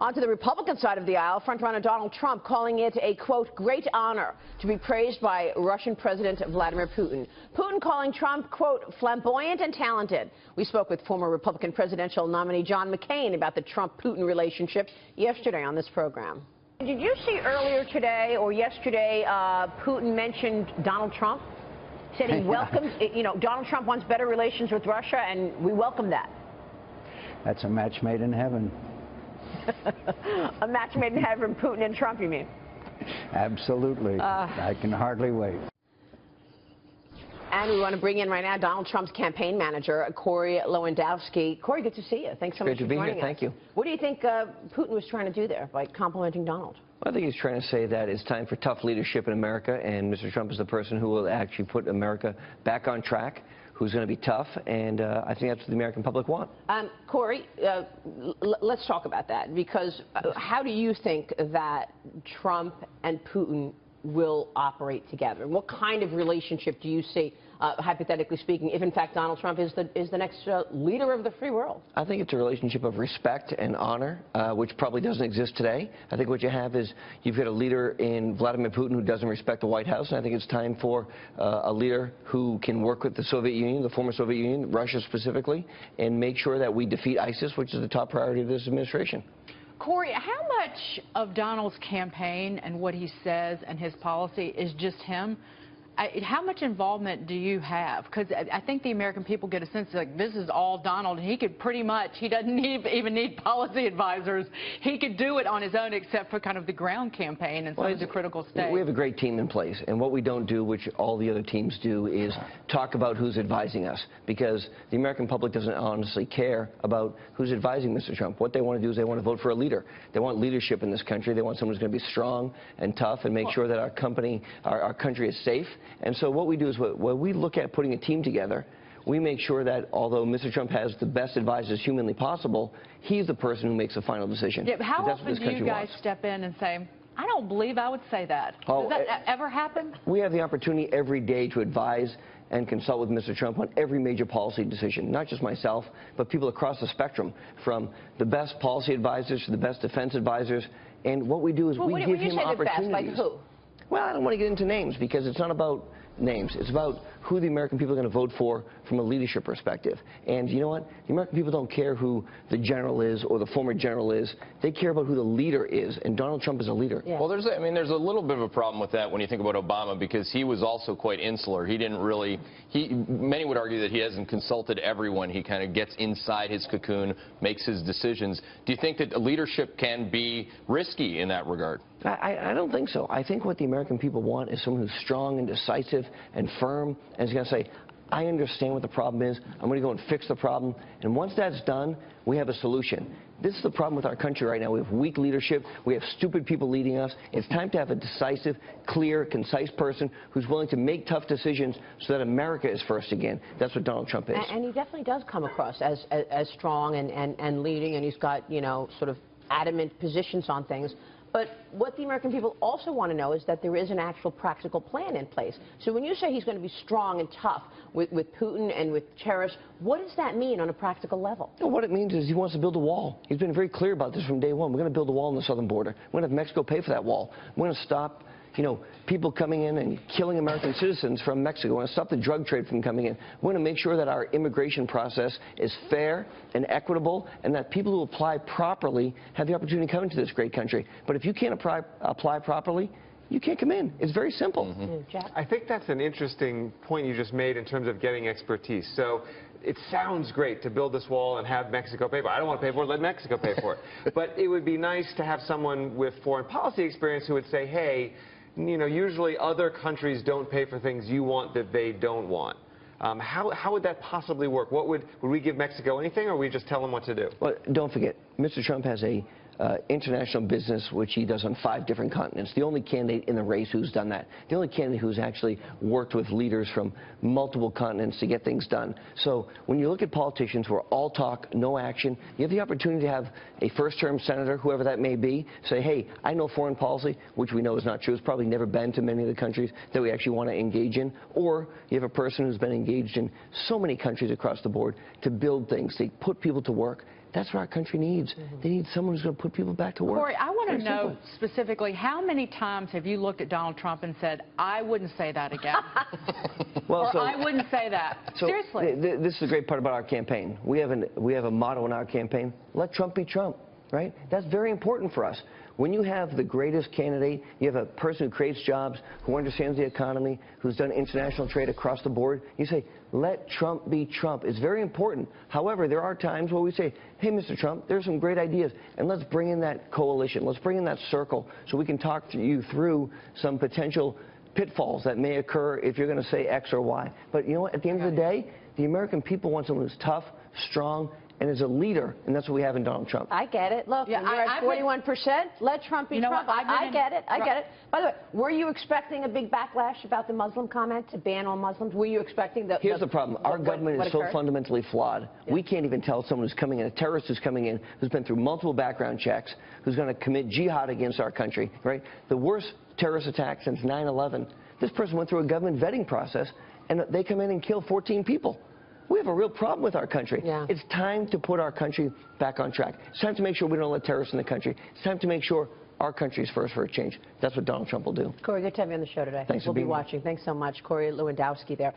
On to the Republican side of the aisle, frontrunner Donald Trump calling it a, quote, great honor to be praised by Russian President Vladimir Putin. Putin calling Trump, quote, flamboyant and talented. We spoke with former Republican presidential nominee John McCain about the Trump-Putin relationship yesterday on this program. Did you see earlier today or yesterday Putin mentioned Donald Trump? Said he welcomes, Donald Trump wants better relations with Russia, and we welcome that. That's a match made in heaven. A match made in heaven, Putin and Trump, you mean? Absolutely. I can hardly wait. And we want to bring in right now Donald Trump's campaign manager, Corey Lewandowski. Corey, good to see you. Thanks so much for joining us. Great to be here. Thank you. What do you think Putin was trying to do there by complimenting Donald? I think he's trying to say that it's time for tough leadership in America, and Mr. Trump is the person who will actually put America back on track, who's going to be tough, and I think that's what the American public want. Corey, let's talk about that, because how do you think that Trump and Putin will operate together? What kind of relationship do you see, hypothetically speaking, if in fact Donald Trump is the next leader of the free world? I think it's a relationship of respect and honor, which probably doesn't exist today. I think what you have is you've got a leader in Vladimir Putin who doesn't respect the White House, and I think it's time for a leader who can work with the Soviet Union, the former Soviet Union, Russia specifically, and make sure that we defeat ISIS, which is the top priority of this administration. Corey, how much of Donald's campaign and what he says and his policy is just him? How much involvement do you have? Because I think the American people get a sense like this is all Donald, and he could pretty much, he doesn't even need policy advisors. He could do it on his own, except for kind of the ground campaign and some of the critical states. We have a great team in place, and what we don't do, which all the other teams do, is talk about who's advising us, because the American public doesn't honestly care about who's advising Mr. Trump. What they want to do is they want to vote for a leader. They want leadership in this country. They want someone who's going to be strong and tough and make sure that our country is safe. And so what we do is when we look at putting a team together, we make sure that although Mr. Trump has the best advisors humanly possible, he's the person who makes the final decision. Yeah, but how often do you guys step in and say, I don't believe I would say that? Does that ever happen? We have the opportunity every day to advise and consult with Mr. Trump on every major policy decision, not just myself, but people across the spectrum, from the best policy advisors to the best defense advisors. And what we do is we give him opportunities. The best, like who? Well, I don't want to get into names because it's not about names. It's about who the American people are going to vote for from a leadership perspective. And you know what? The American people don't care who the general is or the former general is. They care about who the leader is, and Donald Trump is a leader. Yeah. Well, there's a little bit of a problem with that when you think about Obama, because he was also quite insular. He didn't really, many would argue that he hasn't consulted everyone. He kind of gets inside his cocoon, makes his decisions. Do you think that leadership can be risky in that regard? I don't think so. I think what the American people want is someone who's strong and decisive and firm and is going to say, I understand what the problem is. I'm going to go and fix the problem. And once that's done, we have a solution. This is the problem with our country right now. We have weak leadership. We have stupid people leading us. It's time to have a decisive, clear, concise person who's willing to make tough decisions so that America is first again. That's what Donald Trump is. And he definitely does come across as strong and leading, and he's got, sort of adamant positions on things. But what the American people also want to know is that there is an actual practical plan in place. So when you say he's going to be strong and tough with Putin and with terrorists, what does that mean on a practical level? Well, what it means is he wants to build a wall. He's been very clear about this from day one. We're going to build a wall on the southern border. We're going to have Mexico pay for that wall. We're going to stop people coming in and killing American citizens from Mexico. We're going to stop the drug trade from coming in. We're going to make sure that our immigration process is fair and equitable, and that people who apply properly have the opportunity to come into this great country. But if you can't apply properly, you can't come in. It's very simple. Jack? I think that's an interesting point you just made in terms of getting expertise. So it sounds great to build this wall and have Mexico pay for it. I don't want to pay for it, let Mexico pay for it. But it would be nice to have someone with foreign policy experience who would say, hey, usually other countries don't pay for things you want that they don't want. How would that possibly work? Would we give Mexico anything, or we just tell them what to do? Well, don't forget, Mr. Trump has a international business, which he does on 5 different continents. The only candidate in the race who's done that. The only candidate who's actually worked with leaders from multiple continents to get things done. So when you look at politicians who are all talk, no action, you have the opportunity to have a first-term senator, whoever that may be, say, hey, I know foreign policy, which we know is not true. It's probably never been to many of the countries that we actually want to engage in. Or you have a person who's been engaged in so many countries across the board to build things, to put people to work. That's what our country needs. They need someone who's going to put people back to work. Corey, I want to Very know simple. specifically, how many times have you looked at Donald Trump and said, I wouldn't say that again? Well, or I wouldn't say that. So Seriously. This is a great part about our campaign. We have a motto in our campaign: let Trump be Trump, right? That's very important for us. When you have the greatest candidate, you have a person who creates jobs, who understands the economy, who's done international trade across the board, you say, let Trump be Trump. It's very important. However, there are times where we say, hey, Mr. Trump, there's some great ideas, and let's bring in that coalition. Let's bring in that circle so we can talk to you through some potential pitfalls that may occur if you're going to say X or Y. But you know what? At the end of the day, the American people want someone who's tough, strong, and is a leader, and that's what we have in Donald Trump. I get it. Look, Yeah, you're at 41%. Let Trump be Trump. I get it. I get it. By the way, were you expecting a big backlash about the Muslim comment to ban all Muslims? Were you expecting the... Here's the problem. Our government is so occurred? fundamentally flawed. Yeah. We can't even tell someone who's coming in, a terrorist who's coming in, who's been through multiple background checks, who's going to commit jihad against our country, right? The worst terrorist attack since 9/11. This person went through a government vetting process, and they come in and kill 14 people. We have a real problem with our country. Yeah. It's time to put our country back on track. It's time to make sure we don't let terrorists in the country. It's time to make sure our country is first for a change. That's what Donald Trump will do. Corey, good to have you on the show today. Thanks for We'll be being here. watching. Thanks so much. Corey Lewandowski there.